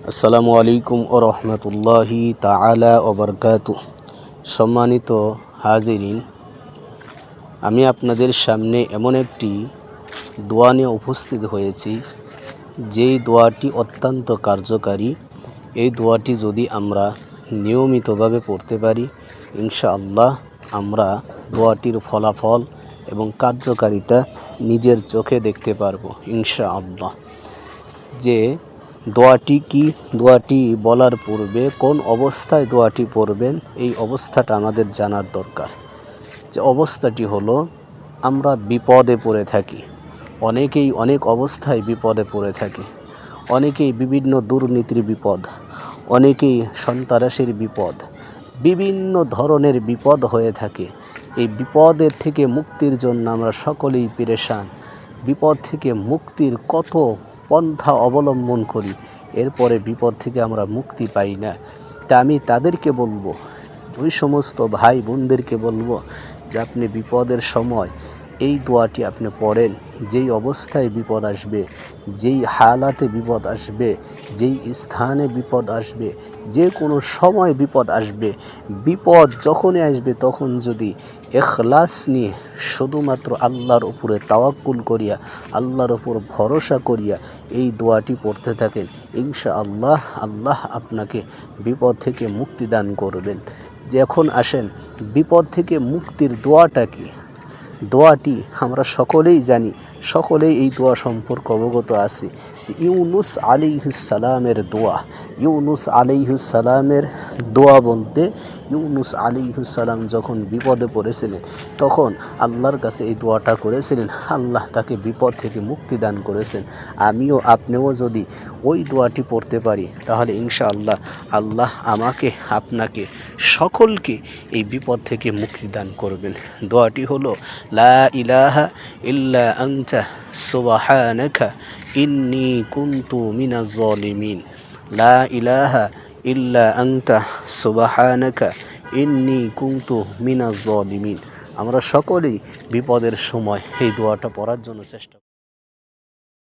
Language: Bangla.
আসসালামু আলাইকুম ও রহমতুল্লাহি তাআলা ও বারাকাতুহ। সম্মানিত হাজিরিন, আমি আপনাদের সামনে এমন একটি দোয়া নিয়ে উপস্থিত হয়েছি, যেই দোয়াটি অত্যন্ত কার্যকারী। এই দোয়াটি যদি আমরা নিয়মিতভাবে পড়তে পারি, ইনশাআল্লাহ আমরা দোয়াটির ফলাফল এবং কার্যকারিতা নিজের চোখে দেখতে পারবো ইনশাআল্লাহ। যে দোয়াটি কি, দোয়াটি বলার পূর্বে কোন অবস্থায় দোয়াটি পড়বেন, এই অবস্থাটা আমাদের জানার দরকার। যে অবস্থাটি হলো, আমরা বিপদে পড়ে থাকি, অনেকেই অনেক অবস্থায় বিপদে পড়ে থাকে। অনেকেই বিভিন্ন দুর্নীতির বিপদ, অনেকেই সন্ত্রাসের বিপদ, বিভিন্ন ধরনের বিপদ হয়ে থাকে। এই বিপদের থেকে মুক্তির জন্য আমরা সকলেই পেরেশান। বিপদ থেকে মুক্তির কত পন্থা অবলম্বন করি, এরপরে বিপদ থেকে আমরা মুক্তি পাই না। তা আমি তাদেরকে বলবো, ওই সমস্ত ভাই বোনদেরকে বলবো যে আপনি বিপদের সময় এই দোয়াটি আপনি পড়েন। যেই অবস্থায় বিপদ আসবে, যেই হালাতে বিপদ আসবে, যেই স্থানে বিপদ আসবে, যে কোনো সময় বিপদ আসবে, বিপদ যখনই আসবে তখন যদি ইখলাস নিয়ে শুধুমাত্র আল্লাহর উপরে তাওয়াক্কুল করিয়া, আল্লাহর উপর ভরসা করিয়া এই দোয়াটি পড়তে থাকেন, ইনশাআল্লাহ আল্লাহ আপনাকে বিপদ থেকে মুক্তি দান করবেন। যে এখন আসেন, বিপদ থেকে মুক্তির দোয়াটা কি? দোয়াটি আমরা সকলেই জানি, সকলেই এই দোয়া সম্পর্কে অবগত আছি। যে ইউনুস আলাইহিস সালামের দোয়া, ইউনুস আলাইহিস সালামের দোয়া বলতে, ইউনুস আলাইহিস সালাম যখন বিপদে পড়েছিলেন তখন আল্লাহর কাছে এই দোয়াটা করেছিলেন, আল্লাহ তাকে বিপদ থেকে মুক্তি দান করেছেন। আমিও আপনিও যদি ওই দোয়াটি পড়তে পারি, তাহলে ইনশাআল্লাহ আল্লাহ আমাকে, আপনাকে, সকলকে এই বিপদ থেকে মুক্তি দান করবেন। দোয়াটি হলো, লা ইলাহা ইল্লা আনতা সুবহানাকা ইন্নী কুনতু মিনাজ জালিমিন। লা ইলাহা ইল্লা আনতা সুবহানাকা ইন্নী কুনতু মিনাজ জালিমিন। আমরা সকলেই বিপদের সময় এই দোয়াটা পড়ার জন্য চেষ্টা